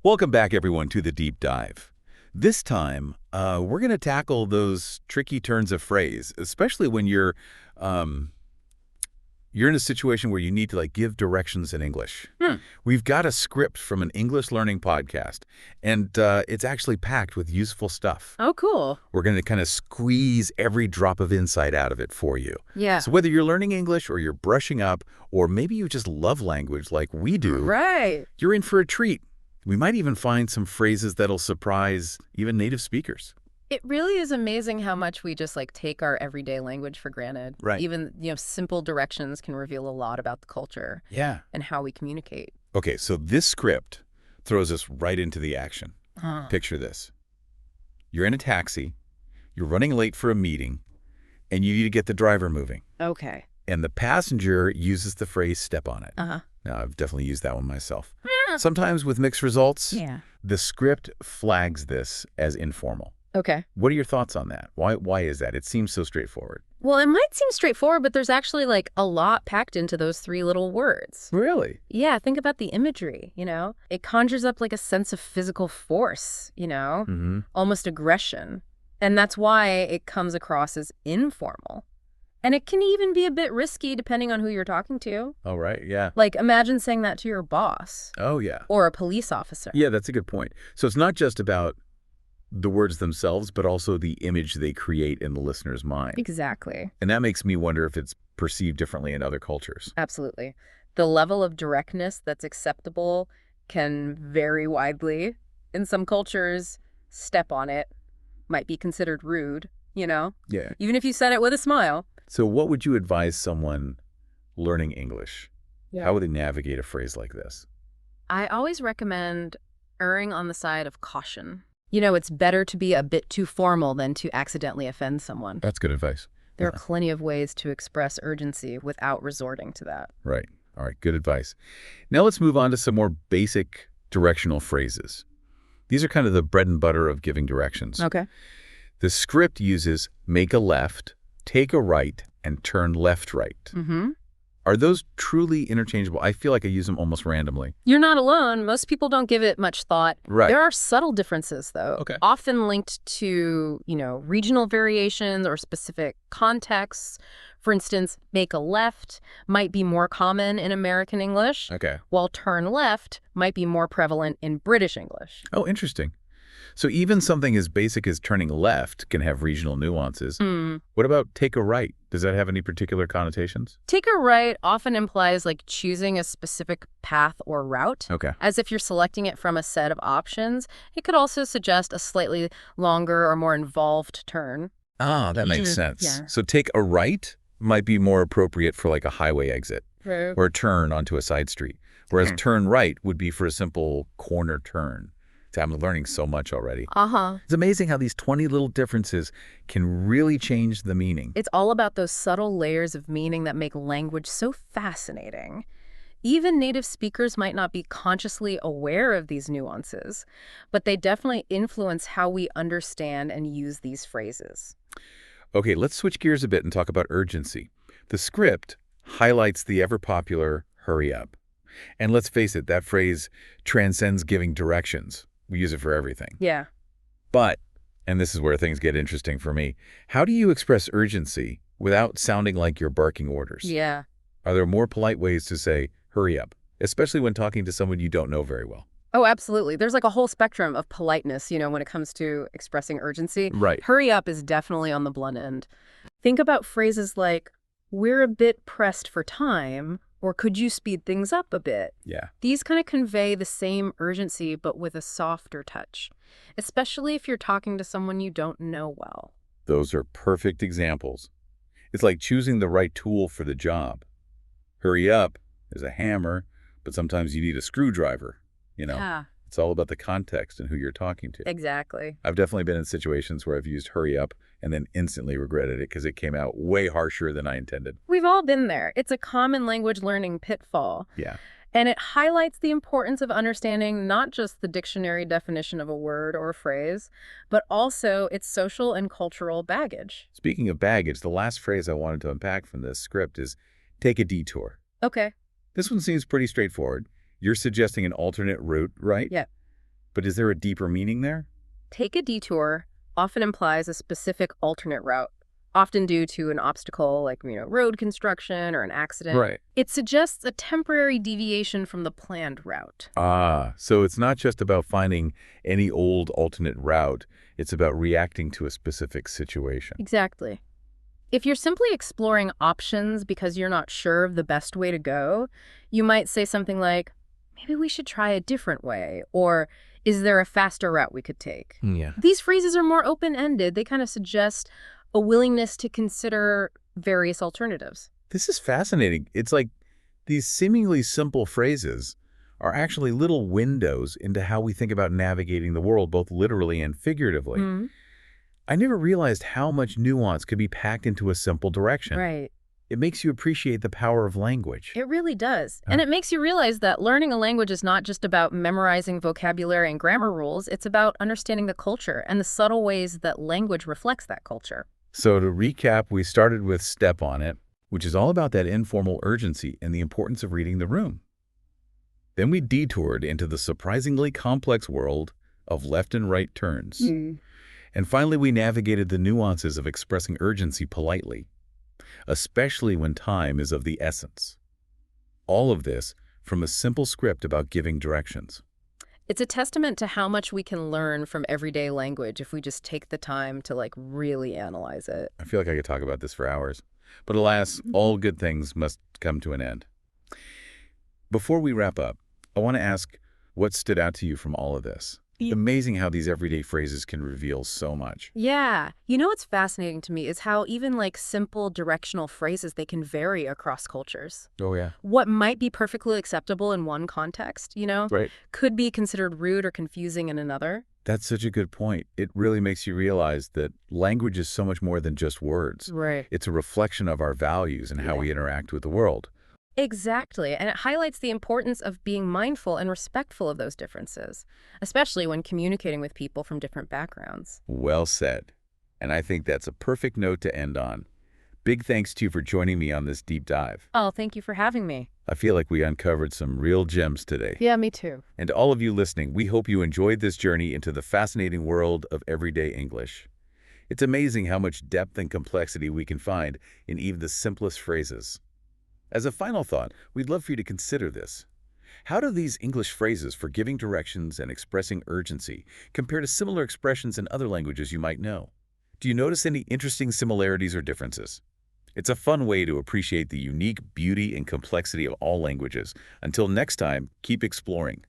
Welcome back, everyone, to the deep dive. This time, we're going to tackle those tricky turns of phrase, especially when um, you're in a situation where you need to give directions in English. We've got a script from an English learning podcast, and it's actually packed with useful stuff. Oh, cool. We're going to kind of squeeze every drop of insight out of it for you. Yeah. So whether you're learning English or you're brushing up, or maybe you just love language like we do, Right. you're in for a treat. We might even find some phrases that'll surprise even native speakers. It really is amazing how much we just take our everyday language for granted. Right. Even, simple directions can reveal a lot about the culture. Yeah. And how we communicate. Okay, so this script throws us right into the action. Picture this. You're in a taxi, you're running late for a meeting, and you need to get the driver moving. Okay. And the passenger uses the phrase "step on it." Uh-huh. Now, I've definitely used that one myself. Sometimes with mixed results. Yeah. The script flags this as informal. Okay. What are your thoughts on that? Why is that? It seems so straightforward. Well, it might seem straightforward, but there's actually a lot packed into those three little words. Really? Yeah, think about the imagery, It conjures up a sense of physical force, almost aggression. And that's why it comes across as informal. And it can even be a bit risky depending on who you're talking to. Oh, right. Yeah. Imagine saying that to your boss. Oh, yeah. Or a police officer. Yeah, that's a good point. So it's not just about the words themselves, but also the image they create in the listener's mind. Exactly. And that makes me wonder if it's perceived differently in other cultures. Absolutely. The level of directness that's acceptable can vary widely. In some cultures, step on it might be considered rude, Yeah. Even if you said it with a smile. So what would you advise someone learning English? Yeah. How would they navigate a phrase like this? I always recommend erring on the side of caution. It's better to be a bit too formal than to accidentally offend someone. That's good advice. There are plenty of ways to express urgency without resorting to that. Right. All right. Good advice. Now let's move on to some more basic directional phrases. These are kind of the bread and butter of giving directions. Okay. The script uses make a left, take a right, and turn left right. Mm-hmm. Are those truly interchangeable? I feel like I use them almost randomly. You're not alone. Most people don't give it much thought. Right. There are subtle differences, though. Okay. Often linked to, regional variations or specific contexts. For instance, make a left might be more common in American English, Okay. while turn left might be more prevalent in British English. Oh, interesting. So even something as basic as turning left can have regional nuances. What about take a right? Does that have any particular connotations? Take a right often implies choosing a specific path or route. Okay. As if you're selecting it from a set of options. It could also suggest a slightly longer or more involved turn. Ah, that makes sense. Yeah. So take a right might be more appropriate for a highway exit True. or a turn onto a side street, whereas turn right would be for a simple corner turn. I'm learning so much already. Uh-huh. It's amazing how these 20 little differences can really change the meaning. It's all about those subtle layers of meaning that make language so fascinating. Even native speakers might not be consciously aware of these nuances, but they definitely influence how we understand and use these phrases. Okay, let's switch gears a bit and talk about urgency. The script highlights the ever-popular hurry up. And let's face it, that phrase transcends giving directions. We use it for everything. Yeah. But, and this is where things get interesting for me, how do you express urgency without sounding like you're barking orders? Yeah. Are there more polite ways to say, hurry up, especially when talking to someone you don't know very well? Oh, absolutely. There's a whole spectrum of politeness, when it comes to expressing urgency. Right. Hurry up is definitely on the blunt end. Think about phrases like, we're a bit pressed for time, or could you speed things up a bit? Yeah. These kind of convey the same urgency, but with a softer touch, especially if you're talking to someone you don't know well. Those are perfect examples. It's like choosing the right tool for the job. Hurry up is a hammer, but sometimes you need a screwdriver, Yeah, It's all about the context and who you're talking to. exactly. I've definitely been in situations where I've used hurry up and then instantly regretted it because it came out way harsher than I intended. We've all been there. It's a common language learning pitfall. Yeah. And it highlights the importance of understanding not just the dictionary definition of a word or a phrase, but also its social and cultural baggage. Speaking of baggage, the last phrase I wanted to unpack from this script is take a detour. Okay. This one seems pretty straightforward. You're suggesting an alternate route, right? Yeah. But is there a deeper meaning there? Take a detour often implies a specific alternate route, often due to an obstacle like, road construction or an accident. Right. It suggests a temporary deviation from the planned route. Ah, so it's not just about finding any old alternate route. It's about reacting to a specific situation. Exactly. If you're simply exploring options because you're not sure of the best way to go, you might say something like, maybe we should try a different way, or is there a faster route we could take? Yeah. These phrases are more open-ended. They kind of suggest a willingness to consider various alternatives. This is fascinating. It's like these seemingly simple phrases are actually little windows into how we think about navigating the world, both literally and figuratively. Hmm. I never realized how much nuance could be packed into a simple direction. Right. It makes you appreciate the power of language. It really does. And it makes you realize that learning a language is not just about memorizing vocabulary and grammar rules. It's about understanding the culture and the subtle ways that language reflects that culture. So to recap, we started with Step on It, which is all about that informal urgency and the importance of reading the room. Then we detoured into the surprisingly complex world of left and right turns. And finally, we navigated the nuances of expressing urgency politely, especially when time is of the essence. All of this from a simple script about giving directions. It's a testament to how much we can learn from everyday language if we just take the time to really analyze it. I feel like I could talk about this for hours. But alas, all good things must come to an end. Before we wrap up, I want to ask what stood out to you from all of this? Amazing how these everyday phrases can reveal so much. Yeah. What's fascinating to me is how even simple directional phrases, they can vary across cultures. Oh, yeah. What might be perfectly acceptable in one context, Right. could be considered rude or confusing in another. That's such a good point. It really makes you realize that language is so much more than just words. Right. It's a reflection of our values and how we interact with the world. Exactly. And it highlights the importance of being mindful and respectful of those differences, especially when communicating with people from different backgrounds. Well said. And I think that's a perfect note to end on. Big thanks to you for joining me on this deep dive. Oh, thank you for having me. I feel like we uncovered some real gems today. Yeah, me too. And to all of you listening, we hope you enjoyed this journey into the fascinating world of everyday English. It's amazing how much depth and complexity we can find in even the simplest phrases. As a final thought, we'd love for you to consider this. How do these English phrases for giving directions and expressing urgency compare to similar expressions in other languages you might know? Do you notice any interesting similarities or differences? It's a fun way to appreciate the unique beauty and complexity of all languages. Until next time, keep exploring.